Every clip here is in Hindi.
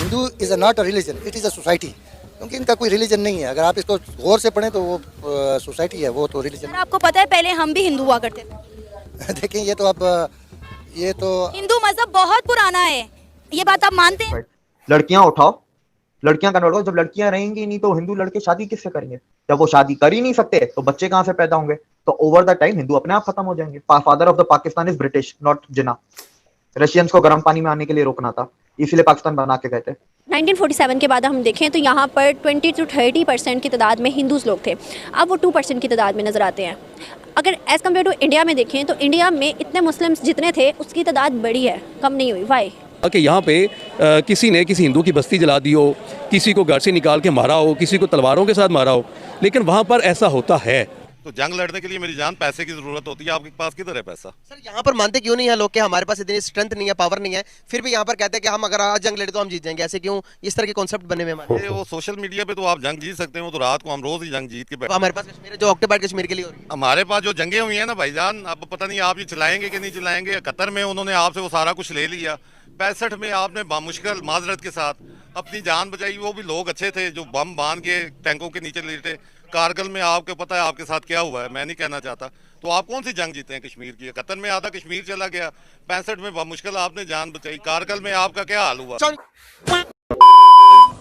Hindu is not a religion, it is a society. क्योंकि इनका कोई रिलीजन नहीं है। अगर आप इसको गौर से पढ़ें तो वो सोसाइटी है, वो तो रिलीजन। सर आपको पता है पहले हम भी हिंदू हुआ करते थे। देखें ये तो हिंदू मजहब बहुत पुराना है, ये बात आप मानते हैं? लड़कियां उठाओ, लड़कियां कन्वर्ट हो। जब लड़कियां रहेंगी नहीं तो हिंदू लड़के शादी किससे करेंगे? जब वो शादी कर ही नहीं सकते तो बच्चे कहां से पैदा होंगे? तो ओवर द टाइम हिंदू अपने आप खत्म हो जाएंगे। Father of the Pakistan is British, not Jinnah. Russians को गर्म पानी में आने के लिए रोकना था, इसीलिए पाकिस्तान बना के गए थे। 1947 के बाद हम देखें तो यहाँ पर 20 to 30% की तादाद में हिंदूज लोग थे, अब वो 2% की तादाद में नज़र आते हैं। अगर एज़ कम्पेयर टू इंडिया में देखें तो इंडिया में इतने मुस्लिम्स जितने थे उसकी तादाद बड़ी है, कम नहीं हुई। वाई? कि यहाँ पे किसी ने किसी हिंदू की बस्ती जला दी हो, किसी को घर से निकाल के मारा हो, किसी को तलवारों के साथ मारा हो, लेकिन वहाँ पर ऐसा होता है। तो जंग लड़ने के लिए मेरी जान, पैसे की जरूरत होती है। आपके पास किधर है पैसा? सर यहाँ पर मानते क्यों नहीं है लोग कि हमारे पास इतनी स्ट्रेंथ नहीं है, पावर नहीं है, फिर भी यहाँ पर कहते हैं कि हम अगर आज जंग लड़े तो हम जीत जाएंगे। ऐसे क्यों इस तरह के कॉन्सेप्ट बने हुए हमारे? वो सोशल मीडिया पे तो आप जंग जीत सकते हो, तो रात को हम रोज ही जंग जीत के बैठे। हमारे पास कश्मीर है जो ऑक्यूपाइड कश्मीर के लिए हो रही है। हमारे पास जो जंगें हुई हैं ना भाईजान, अब पता नहीं आप ये चलाएंगे कि नहीं चलाएंगे। कतर में उन्होंने आपसे वो सारा कुछ ले लिया, 65 में आपने बामुश्किल माजरत के साथ अपनी जान बचाई। वो भी लोग अच्छे थे जो बम बांध के टैंकों के नीचे लेटे। कारगिल में आपको पता है आपके साथ क्या हुआ है, मैं नहीं कहना चाहता। तो आप कौन सी जंग जीते हैं कश्मीर की? कतर में आधा कश्मीर चला गया, 65 में बामुश्किल आपने जान बचाई। कारगिल में आपका क्या हाल हुआ?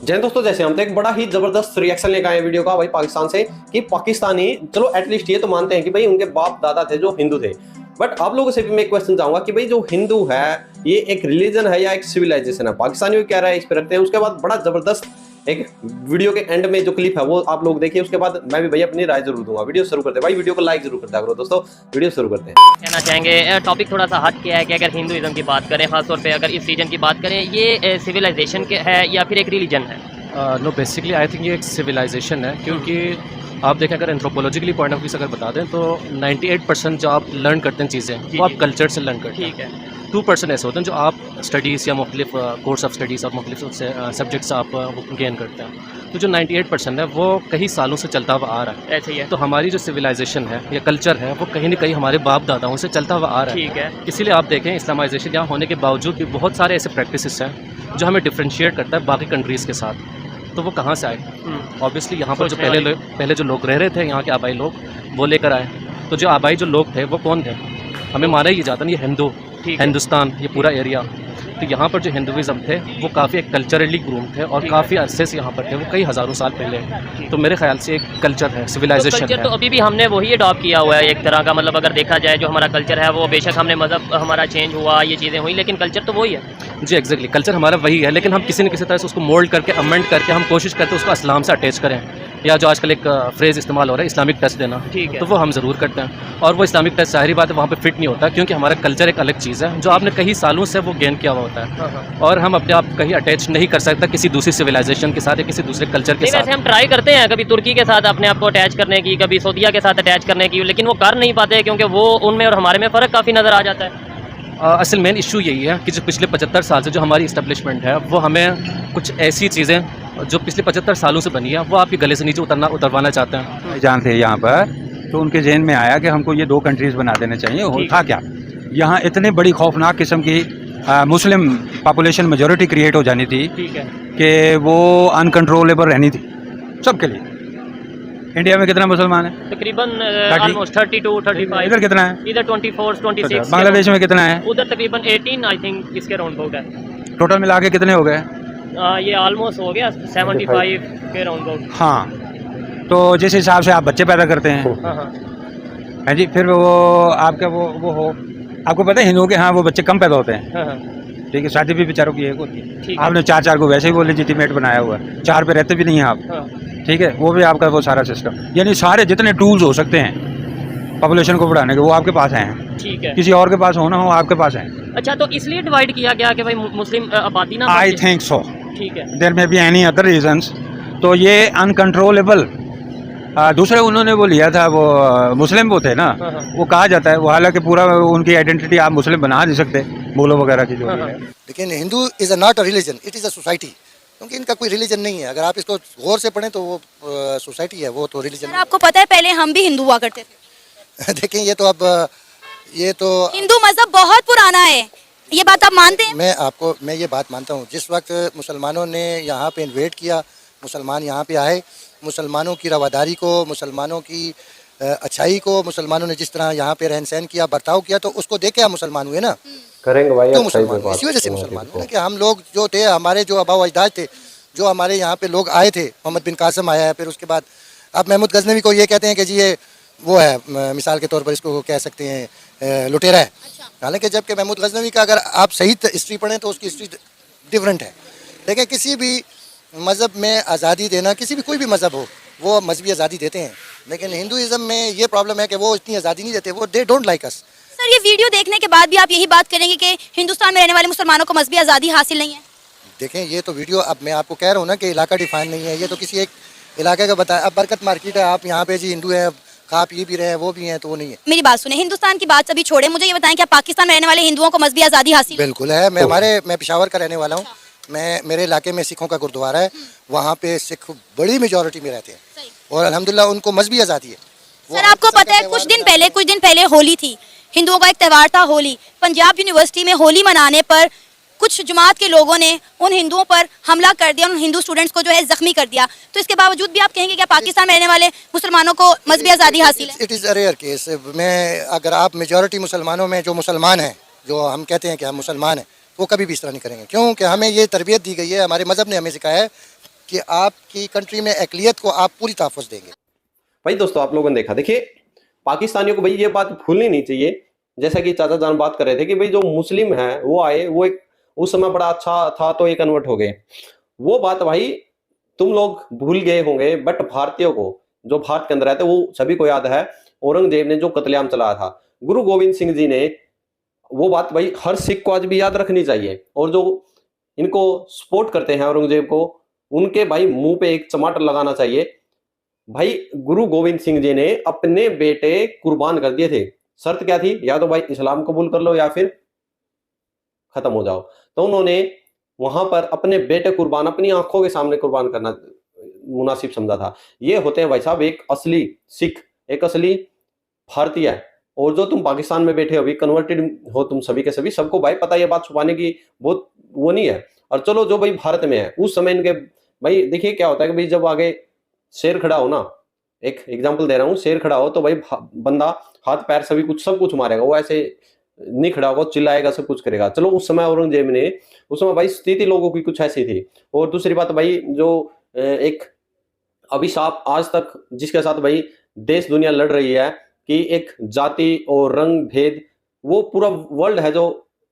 जय दोस्तों, जैसे हम तो एक बड़ा ही जबरदस्त रिएक्शन लेकर आए वीडियो का भाई पाकिस्तान से कि पाकिस्तानी, चलो एटलीस्ट ये तो मानते हैं कि भाई उनके बाप दादा थे जो हिंदू थे, बट आप लोगों से भी मैं एक क्वेश्चन चाहूंगा कि भाई जो हिंदू है ये एक रिलीजन है या एक सिविलाइजेशन है? पाकिस्तानी भी कह रहा है इस पर रखते हैं। उसके बाद बड़ा जबरदस्त एक वीडियो के एंड में जो क्लिप है वो आप लोग देखिए, उसके बाद मैं भी भैया अपनी राय जरूर दूंगा। वीडियो शुरू करते हैं भाई, वीडियो को लाइक जरूर करते हैं दोस्तों। वीडियो शुरू करते हैं। कहना चाहेंगे टॉपिक थोड़ा सा हट के है कि अगर हिंदुइज्म की बात करें, खासतौर पे अगर इस रीजन की बात करें, ये सिविलाइजेशन के है या फिर एक रिलीजन है? नो, बेसिकली आई थिंक ये एक सिविलाइजेशन है, क्योंकि आप देखें अगर एंथ्रोपोलॉजिकली पॉइंट ऑफ व्यू से अगर बता दें तो 98% जो आप लर्न करते हैं चीज़ें वो आप कल्चर से लर्न करते हैं। ठीक है। 2% ऐसे होते हैं जो आप स्टडीज़ या मुख्तलिफ कोर्स ऑफ स्टडीज़ और मुख्तलिफ सब्जेक्ट्स आप गेन करते हैं। तो जो 98% है वो कई सालों से चलता हुआ आ रहा है। ऐसे ही है। तो हमारी जो सिविलाइजेशन है या कल्चर है वो कहीं ना कहीं हमारे बाप दादाओं से चलता हुआ आ रहा है। ठीक है। इसीलिए आप देखें इस्लामाइजेशन यहाँ होने के बावजूद भी बहुत सारे ऐसे प्रैक्टिसेस हैं जो हमें डिफ्रेंशिएट करता है बाकी कंट्रीज़ के साथ। तो वो कहाँ से आए? ऑब्वियसली यहाँ पर जो पहले जो लोग रह रहे थे, यहाँ के आबाई लोग, वो लेकर आए। तो जो आबाई जो लोग थे वो कौन थे? हमें माना ही जाता नहीं, ये हिंदू, हिंदुस्तान, ये पूरा एरिया। तो यहाँ पर जो हिंदुइज्म थे वो काफ़ी एक कल्चरली ग्रूम थे और काफ़ी अरसे से यहाँ पर थे, वो कई हज़ारों साल पहले। तो मेरे ख्याल से एक कल्चर है, सिविलाइजेशन तो है। तो अभी भी हमने वही अडॉप्ट किया हुआ है एक तरह का। मतलब अगर देखा जाए जो हमारा कल्चर है वो बेशक हमने मज़हब हमारा चेंज हुआ, ये चीज़ें हुई, लेकिन कल्चर तो वही है। जी एग्जैक्टली, कल्चर हमारा वही है, लेकिन हम किसी न किसी तरह से उसको मोल्ड करके, अमेंड करके हम कोशिश करते हैं उसको इस्लाम से अटैच करें, या जो आजकल एक फ्रेज़ इस्तेमाल हो रहा है इस्लामिक टच देना। ठीक है। तो वो हम ज़रूर करते हैं, और वो इस्लामिक टच ज़ाहिर बात है वहाँ पे फिट नहीं होता, क्योंकि हमारा कल्चर एक अलग चीज़ है जो आपने कई सालों से वो गेन किया हुआ होता है, और हम अपने आप कहीं अटैच नहीं कर सकता किसी दूसरी सिविलाइजेशन के साथ या किसी दूसरे कल्चर के साथ। वैसे हम ट्राई करते हैं कभी तुर्की के साथ अपने आप को अटैच करने की, कभी सऊदीया के साथ अटैच करने की, लेकिन वो कर नहीं पाते क्योंकि वो उनमें और हमारे में फ़र्क काफ़ी नज़र आ जाता है। असल मेन इशू यही है कि जो पिछले 75 साल से जो हमारी इस्टेब्लिशमेंट है वो हमें कुछ ऐसी चीज़ें जो पिछले 75 सालों से बनी है वो आपके गले से नीचे उतरवाना चाहते हैं। जान थे यहाँ पर, तो उनके जहन में आया कि हमको ये 2 कंट्रीज़ बना देने चाहिए। था क्या, यहाँ इतनी बड़ी खौफनाक किस्म की मुस्लिम पॉपुलेशन मेजॉरिटी क्रिएट हो जानी थी कि वो अनकंट्रोलेबल रहनी थी सबके लिए। इंडिया में कितना मुसलमान है? तकरीबन ऑलमोस्ट 32, 35। इधर कितना है? इधर 24, 26। बांग्लादेश में कितना है? उधर तकरीबन 18 आई थिंक इसके राउंड अबाउट है। टोटल मिला के कितने हो गए? ये ऑलमोस्ट हो गया 75 के राउंड अबाउट। हाँ, तो जिस हिसाब से आप बच्चे पैदा करते हैं, हाँ जी, फिर वो आपका वो हो, आपको पता है हिंदुओं के यहाँ वो बच्चे कम पैदा होते हैं। ठीक है, शादी भी बेचारों की एक होती है। आपने 4 को वैसे ही वो लेजिटिमेट बनाया हुआ है, 4 पे रहते भी नहीं हैं आप। ठीक है, वो भी आपका वो सारा सिस्टम, यानी सारे जितने टूल्स हो सकते हैं पॉपुलेशन को बढ़ाने के वो आपके पास हैं। ठीक है। किसी और के पास हो ना हो, आपके पास है। अच्छा, तो इसलिए डिवाइड किया गया कि भाई मुस्लिम आबादी ना? I think so. ठीक है। There may be any other reasons. तो ये अनकंट्रोलेबल दूसरे उन्होंने वो लिया था, वो मुस्लिम वो थे ना, वो कहा जाता है वो, हालांकि पूरा उनकी आइडेंटिटी आप मुस्लिम बना नहीं सकते, मुगलों वगैरह की जो है। लेकिन Hindu is not a religion, it is a society. क्योंकि इनका कोई रिलीजन नहीं है। अगर आप इसको गौर से पढ़ें तो वो सोसाइटी है, वो तो रिलीजन। सर आपको पता है पहले हम भी हिंदू हुआ करते थे। देखें ये तो हिंदू मजहब बहुत पुराना है, ये बात आप मानते हैं? मैं ये बात मानता हूँ। जिस वक्त मुसलमानों ने यहाँ पे इन्वेट किया, मुसलमान यहाँ पे आए, मुसलमानों की रवादारी को, मुसलमानों की अच्छाई को, मुसलमानों ने जिस तरह यहाँ पे रहन सहन किया, बर्ताव किया, तो उसको देख के आप मुसलमान हुए ना। करेंगे भाई, क्यों मुसलमान हुए? इसी वजह से मुसलमान हुए ना कि हम लोग जो थे, हमारे जो आबा अजदाद थे, जो हमारे यहाँ पे लोग आए थे, मोहम्मद बिन कासिम आया है, फिर उसके बाद अब महमूद गजनवी को ये कहते हैं कि जी ये वो है, मिसाल के तौर पर इसको कह सकते हैं लुटेरा है। हालांकि जबकि महमूद गजनवी का अगर आप सही हिस्ट्री पढ़ें तो उसकी हिस्ट्री डिफरेंट है। लेकिन किसी भी मज़हब में आज़ादी देना, किसी भी कोई भी मज़हब हो, वो मजहबी आज़ादी देते हैं, लेकिन हिंदुइज़्म में ये प्रॉब्लम है कि वो इतनी आज़ादी नहीं देते, वो they don't like us. Sir, ये वीडियो देखने के बाद भी आप यही बात करेंगे कि हिंदुस्तान में रहने वाले मुसलमानों को मजहबी आज़ादी हासिल नहीं है? देखें, ये तो वीडियो, अब मैं आपको कह रहा हूँ ना कि इलाका डिफाइन नहीं है, ये तो किसी एक इलाके का बताया। अब बरकत मार्केट है, आप यहाँ पे जी हिंदू हैं, खा पी भी रहे हैं, वो भी हैं, तो वो नहीं है। मेरी बात सुने, हिंदुस्तान की बात अभी छोड़े, मुझे ये बताएं कि पाकिस्तान में रहने वाले हिंदुओं को मजहबी आज़ादी हासिल? बिल्कुल है। मैं पेशावर का रहने वाला हूँ। मेरे इलाके में सिखों का गुरुद्वारा है, वहाँ पे सिख बड़ी मेजॉरिटी में रहते हैं और अल्हम्दुलिल्लाह उनको मजहबी आज़ादी है। सर, आपको पता है कुछ दिन पहले होली थी, हिंदुओं का एक त्यौहार था होली। पंजाब यूनिवर्सिटी में होली मनाने पर कुछ जमात के लोगों ने उन हिंदुओं पर हमला कर दिया, उन हिंदू स्टूडेंट्स को जो है जख्मी कर दिया। तो इसके बावजूद भी आप कहेंगे कि पाकिस्तान में रहने वाले मुसलमानों को मजहबी आज़ादी हासिल है? It is a rare case. मैं अगर आप मेजॉरिटी मुसलमानों में जो मुसलमान हैं, जो हम कहते हैं कि हम मुसलमान हैं, वो कभी भी इस तरह नहीं करेंगे, क्योंकि हमें ये तरबियत दी गई है, हमारे मज़हब ने हमें सिखाया है कि आपकी कंट्री में अक़लियत को आप पूरी तहफ़्फ़ुज़ देंगे। भाई दोस्तों, आप लोगों ने देखा, देखिए पाकिस्तानियों को भाई ये बात भूलनी नहीं चाहिए। जैसा कि चाचा जान बात कर रहे थे कि भाई जो मुस्लिम है वो आए, वो एक उस समय बड़ा अच्छा था तो ये कन्वर्ट हो गए, वो बात भाई तुम लोग भूल गए होंगे। बट भारतीयों को, जो भारत के अंदर रहते, वो सभी को याद है औरंगजेब ने जो कत्लेआम चलाया था, गुरु गोविंद सिंह जी ने, वो बात भाई हर सिख को आज भी याद रखनी चाहिए। और जो इनको सपोर्ट करते हैं औरंगजेब को, उनके भाई मुंह पे एक टमाटर लगाना चाहिए। भाई गुरु गोविंद सिंह जी ने अपने बेटे कुर्बान कर दिए थे। शर्त क्या थी? या तो भाई इस्लाम कबूल कर लो या फिर खत्म हो जाओ। तो उन्होंने वहां पर अपने बेटे कुर्बान, अपनी आंखों के सामने कुर्बान करना मुनासिब समझा था। ये होते हैं भाई साहब एक असली सिख, एक असली भारतीय। और जो तुम पाकिस्तान में बैठे हो, अभी कन्वर्टेड हो तुम सभी के सभी, सबको भाई पता, ये बात छुपाने की बहुत वो नहीं है। और चलो जो भाई भारत में है, उस समय इनके भाई देखिए क्या होता है कि भाई जब आगे शेर खड़ा हो ना, एक एग्जांपल दे रहा हूँ, शेर खड़ा हो तो भाई बंदा हाथ पैर सभी कुछ सब कुछ मारेगा, वो ऐसे नहीं खड़ा होगा, चिल्लाएगा, सब कुछ करेगा। चलो उस समय औरंगजेब ने, उस समय भाई स्थिति लोगों की कुछ ऐसी थी। और दूसरी बात भाई, जो एक अभिशाप आज तक जिसके साथ भाई देश दुनिया लड़ रही है कि एक जाति और रंग भेद, वो पूरा वर्ल्ड है जो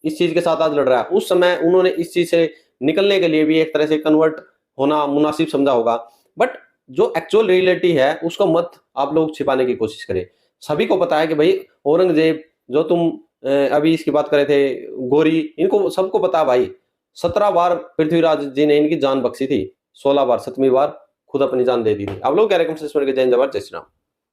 इस चीज के साथ आज लड़ रहा है, उस समय उन्होंने इस चीज से निकलने के लिए भी एक तरह से कन्वर्ट होना मुनासिब समझा होगा। बट जो एक्चुअल रियलिटी है उसको मत आप लोग छिपाने की कोशिश करें। सभी को पता है कि भाई औरंगजेब, जो तुम अभी इसकी बात करे थे, गोरी, इनको सबको पता है भाई 17 बार पृथ्वीराज जी ने इनकी जान बख्शी थी, 16 बार, 7वीं बार खुद अपनी जान दे दी थी। आप लोग क्या रकम से जय हिंद, जय श्री राम।